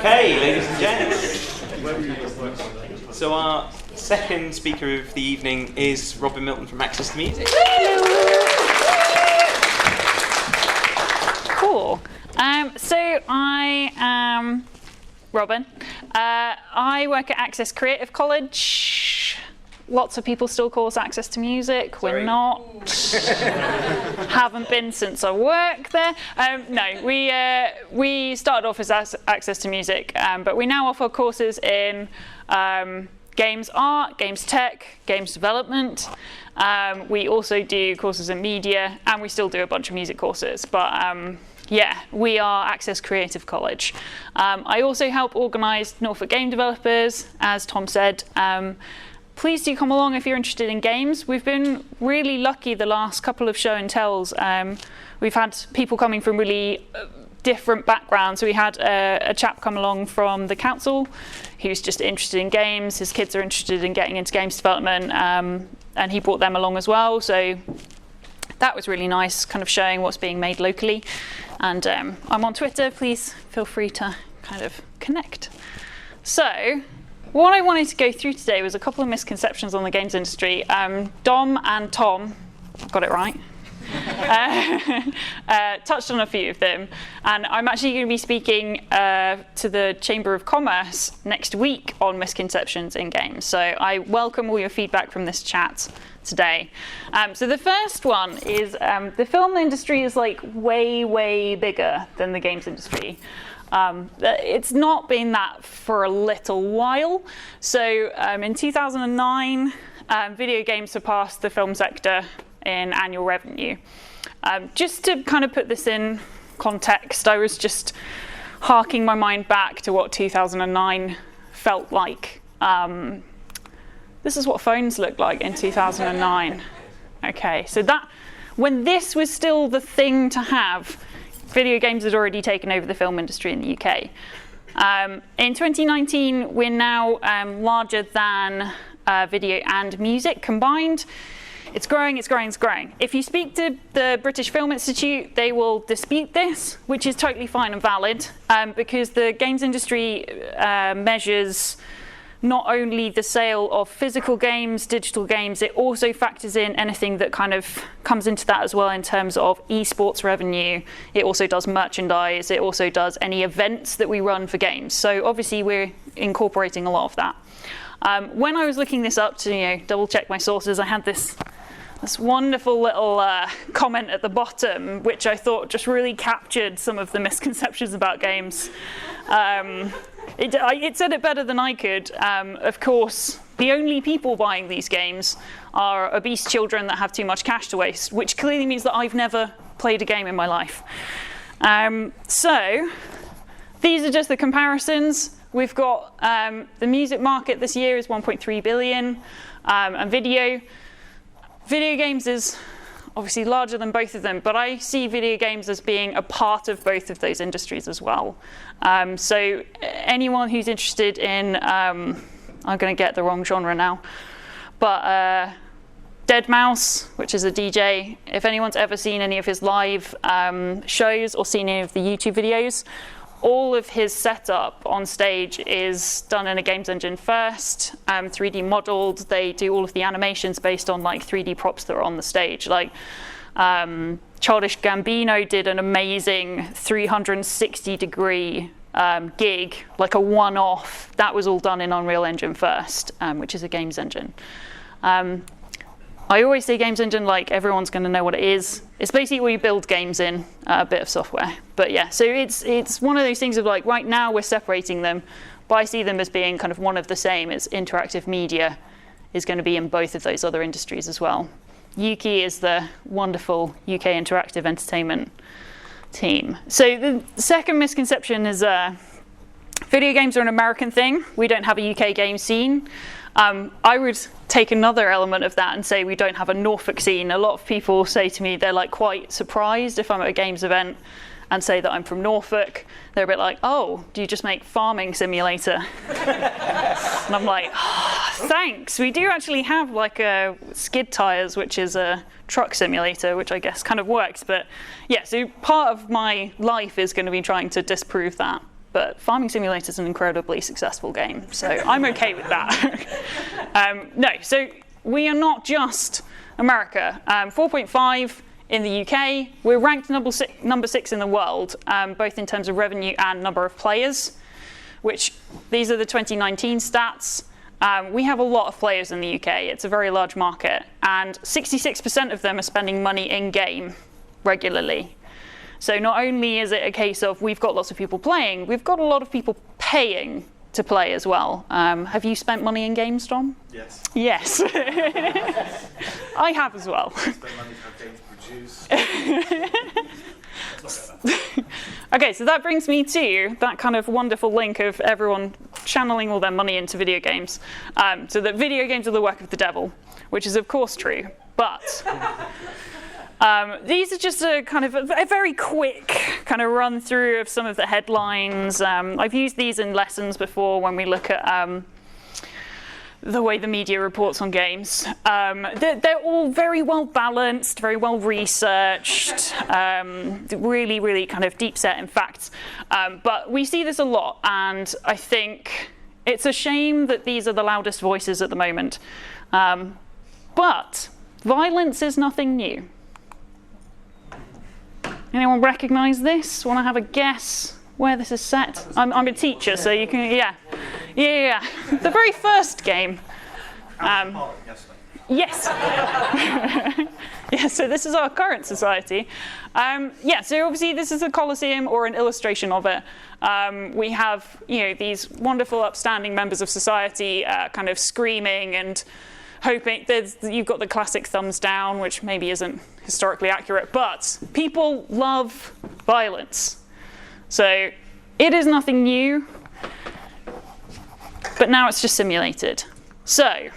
Okay, ladies and gents. So our second speaker of the evening is Robin Milton from Access to Music. Cool. So I am Robin. I work at Access Creative College. Lots of people still call us Access to Music. Sorry. We're not. Haven't been since I work there. No, we started off as Access to Music, but we now offer courses in games art, games tech, games development. We also do courses in media, and we still do a bunch of music courses. But yeah, we are Access Creative College. I also help organise Norfolk game developers, as Tom said. Please do come along if you're interested in games. We've been really lucky the last couple of show and tells. We've had people coming from really different backgrounds. So we had a chap come along from the council who's just interested in games. His kids are interested in getting into games development, and he brought them along as well. So that was really nice, kind of showing what's being made locally. And I'm on Twitter. Please feel free to kind of connect. So what I wanted to go through today was a couple of misconceptions on the games industry. Dom and Tom, got it right, touched on a few of them. And I'm actually going to be speaking to the Chamber of Commerce next week on misconceptions in games. So I welcome all your feedback from this chat today. So the first one is the film industry is like way, way bigger than the games industry. It's not been that for a little while. So in 2009, video games surpassed the film sector in annual revenue. Just to kind of put this in context, I was just harking my mind back to what 2009 felt like. This is what phones looked like in 2009. Okay, so that when this was still the thing to have, video games had already taken over the film industry in the UK. In 2019, we're now larger than video and music combined. It's growing, it's growing, it's growing. If you speak to the British Film Institute, they will dispute this, which is totally fine and valid, because the games industry measures not only the sale of physical games, digital games, it also factors in anything that kind of comes into that as well in terms of esports revenue. It also does merchandise. It also does any events that we run for games. So obviously we're incorporating a lot of that. When I was looking this up to double check my sources, I had this wonderful little comment at the bottom, which I thought just really captured some of the misconceptions about games. It said it better than I could. Of course, the only people buying these games are obese children that have too much cash to waste, which clearly means that I've never played a game in my life. So these are just the comparisons. We've got the music market this year is 1.3 billion, and video games is obviously larger than both of them, but I see video games as being a part of both of those industries as well. So anyone who's interested in, I'm going to get the wrong genre now, but Deadmau5, which is a DJ, if anyone's ever seen any of his live shows or seen any of the YouTube videos, all of his setup on stage is done in a games engine first, 3D modeled. They do all of the animations based on like 3D props that are on the stage. Like Childish Gambino did an amazing 360-degree gig, like a one-off. That was all done in Unreal Engine first, which is a games engine. I always say games engine like everyone's going to know what it is. It's basically where you build games in a bit of software. But yeah, so it's one of those things of like right now we're separating them, but I see them as being kind of one of the same. As interactive media is going to be in both of those other industries as well. Yuki is the wonderful UK interactive entertainment team. So the second misconception is video games are an American thing. We don't have a UK game scene. I would take another element of that and say we don't have a Norfolk scene. A lot of people say to me they're like quite surprised if I'm at a games event and say that I'm from Norfolk. They're a bit like, oh, do you just make farming simulator? And I'm like, oh, thanks. We do actually have like a skid tires, which is a truck simulator, which I guess kind of works. But yeah, so part of my life is going to be trying to disprove that. but Farming Simulator is an incredibly successful game, so I'm okay with that. No, so we are not just America. 4.5 in the UK. We're ranked number 6 in the world, both in terms of revenue and number of players, which these are the 2019 stats. We have a lot of players in the UK. It's a very large market, and 66% of them are spending money in-game regularly. So not only is it a case of we've got lots of people playing, we've got a lot of people paying to play as well. Have you spent money in games, Tom? Yes. Yes. I have as well. Spend money to have games produced. Okay, so that brings me to that kind of wonderful link of everyone channeling all their money into video games. So that video games are the work of the devil, which is of course true, but these are just a kind of a very quick kind of run through of some of the headlines. I've used these in lessons before when we look at the way the media reports on games. They're all very well balanced, very well researched, really, really kind of deep set in facts. But we see this a lot, and I think it's a shame that these are the loudest voices at the moment. But violence is nothing new. Anyone recognise this? Want to have a guess where this is set? I'm a teacher, so you can, yeah. The very first game. Yes. Yeah, so this is our current society. So obviously this is a Colosseum or an illustration of it. We have, these wonderful, upstanding members of society kind of screaming and hoping. You've got the classic thumbs down, which maybe isn't historically accurate, but people love violence. So it is nothing new, but now it's just simulated. So,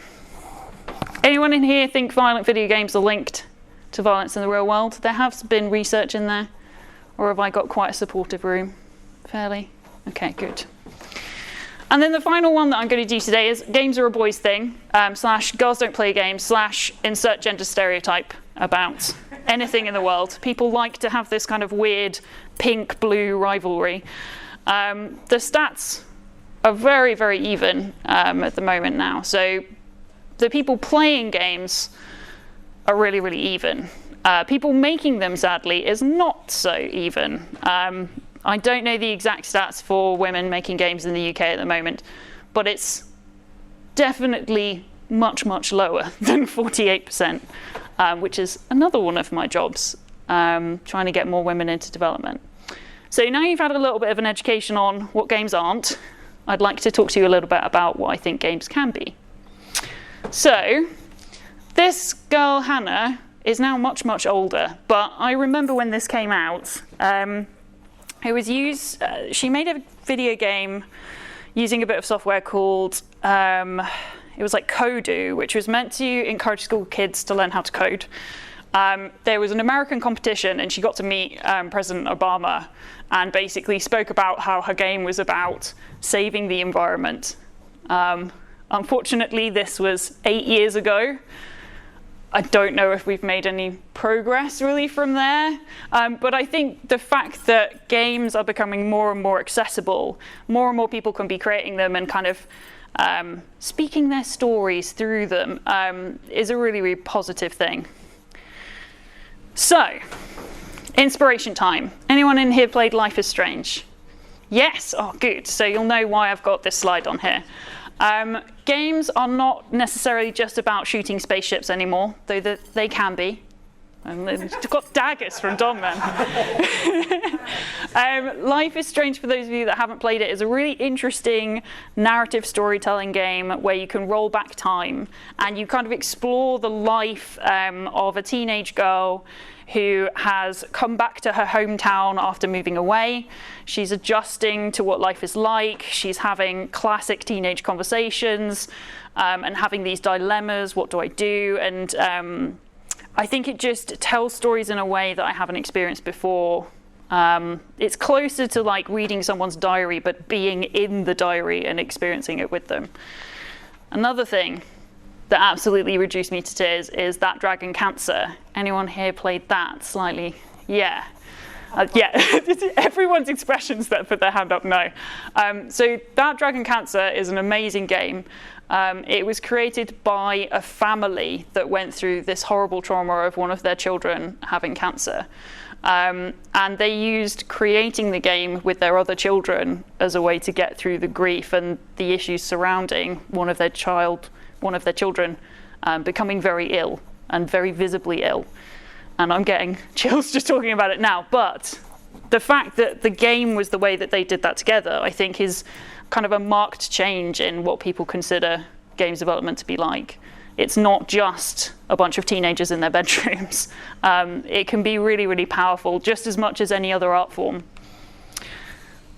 anyone in here think violent video games are linked to violence in the real world? There has been research in there, or have I got quite a supportive room? Fairly? Okay, good. And then the final one that I'm going to do today is games are a boys thing, / girls don't play games, / insert gender stereotype about anything in the world. People like to have this kind of weird pink-blue rivalry. The stats are very, very even at the moment now. So the people playing games are really, really even. People making them, sadly, is not so even. I don't know the exact stats for women making games in the UK at the moment, but it's definitely much, much lower than 48%, which is another one of my jobs, trying to get more women into development. So now you've had a little bit of an education on what games aren't, I'd like to talk to you a little bit about what I think games can be. So this girl, Henna, is now much, much older, but I remember when this came out, it was used, she made a video game using a bit of software called, it was like Kodu, which was meant to encourage school kids to learn how to code. There was an American competition, and she got to meet President Obama and basically spoke about how her game was about saving the environment. Unfortunately, this was 8 years ago. I don't know if we've made any progress really from there, but I think the fact that games are becoming more and more accessible, more and more people can be creating them and kind of speaking their stories through them is a really, really positive thing. So, inspiration time. Anyone in here played Life is Strange? Yes? Oh, good. So you'll know why I've got this slide on here. Games are not necessarily just about shooting spaceships anymore, though they can be. And they've got daggers from Dom, man. Life is Strange, for those of you that haven't played it, is a really interesting narrative storytelling game where you can roll back time and you kind of explore the life of a teenage girl who has come back to her hometown after moving away. She's adjusting to what life is like. She's having classic teenage conversations and having these dilemmas. What do I do? And I think it just tells stories in a way that I haven't experienced before. It's closer to like reading someone's diary, but being in the diary and experiencing it with them. Another thing that absolutely reduced me to tears is That Dragon Cancer. Anyone here played that slightly? Yeah. Yeah, everyone's expressions that put their hand up, no. So that Dragon Cancer is an amazing game. It was created by a family that went through this horrible trauma of one of their children having cancer. And they used creating the game with their other children as a way to get through the grief and the issues surrounding one of their children becoming very ill and very visibly ill. And I'm getting chills just talking about it now. But the fact that the game was the way that they did that together, I think, is kind of a marked change in what people consider games development to be like. It's not just a bunch of teenagers in their bedrooms. It can be really, really powerful, just as much as any other art form.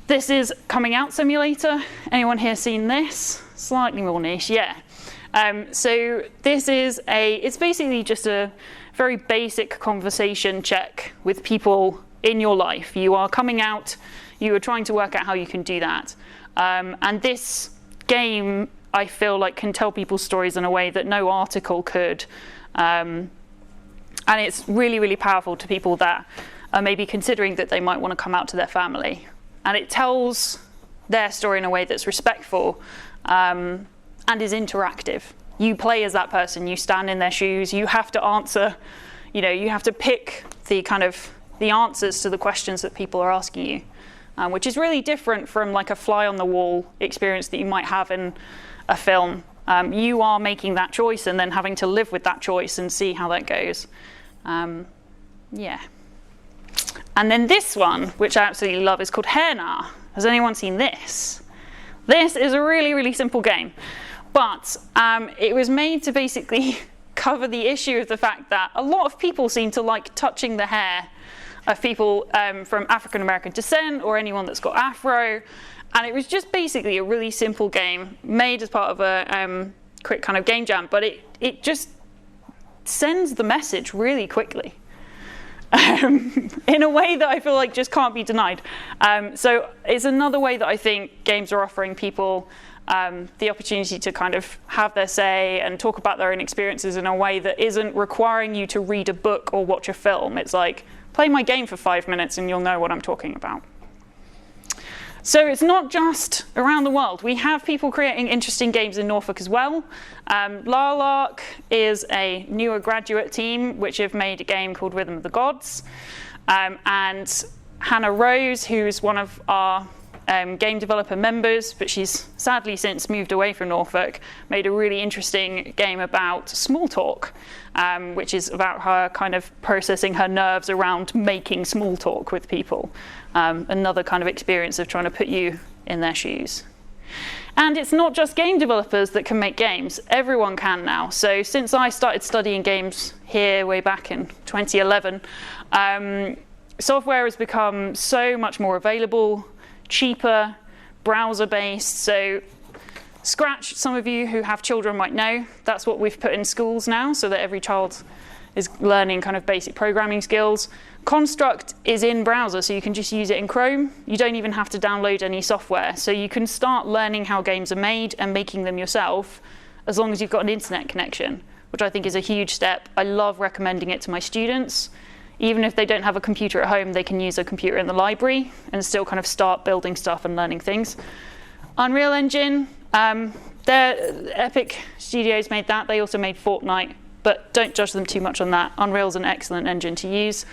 This is Coming Out Simulator. Anyone here seen this? Slightly more niche, yeah. So this is it's basically just a very basic conversation check with people in your life. You are coming out, you are trying to work out how you can do that. And this game, I feel like, can tell people's stories in a way that no article could. And it's really, really powerful to people that are maybe considering that they might want to come out to their family. And it tells their story in a way that's respectful and is interactive. You play as that person, you stand in their shoes, you have to answer, you have to pick the answers to the questions that people are asking you. Which is really different from like a fly-on-the-wall experience that you might have in a film. You are making that choice and then having to live with that choice and see how that goes. Yeah. And then this one, which I absolutely love, is called Henna. Has anyone seen this? This is a really, really simple game. But it was made to basically cover the issue of the fact that a lot of people seem to like touching the hair of people from African American descent or anyone that's got afro. And it was just basically a really simple game made as part of a quick kind of game jam, but it just sends the message really quickly in a way that I feel like just can't be denied. So it's another way that I think games are offering people the opportunity to kind of have their say and talk about their own experiences in a way that isn't requiring you to read a book or watch a film. It's like, play my game for 5 minutes and you'll know what I'm talking about. So it's not just around the world. We have people creating interesting games in Norfolk as well. Laurel Locke is a newer graduate team which have made a game called Rhythm of the Gods. And Hannah Rose, who's one of our game developer members, but she's sadly since moved away from Norfolk, made a really interesting game about small talk, which is about her kind of processing her nerves around making small talk with people. Another kind of experience of trying to put you in their shoes. And it's not just game developers that can make games. Everyone can now. So since I started studying games here way back in 2011, software has become so much more available, cheaper, browser-based. So Scratch, some of you who have children might know, that's what we've put in schools now so that every child is learning kind of basic programming skills. Construct is in browser, so you can just use it in Chrome. You don't even have to download any software. So you can start learning how games are made and making them yourself as long as you've got an internet connection, which I think is a huge step. I love recommending it to my students. Even if they don't have a computer at home, they can use a computer in the library and still kind of start building stuff and learning things. Unreal Engine, Epic Studios made that. They also made Fortnite, but don't judge them too much on that. Unreal's an excellent engine to use.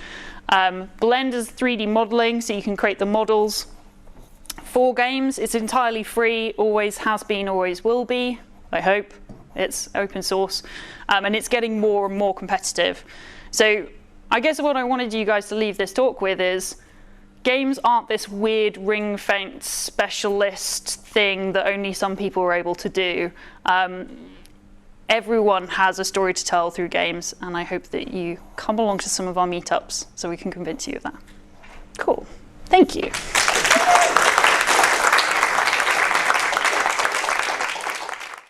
Blender's 3D modeling, so you can create the models for games. It's entirely free, always has been, always will be, I hope. It's open source, and it's getting more and more competitive. So I guess what I wanted you guys to leave this talk with is games aren't this weird ring-fence specialist thing that only some people are able to do. Everyone has a story to tell through games, and I hope that you come along to some of our meetups so we can convince you of that. Cool. Thank you.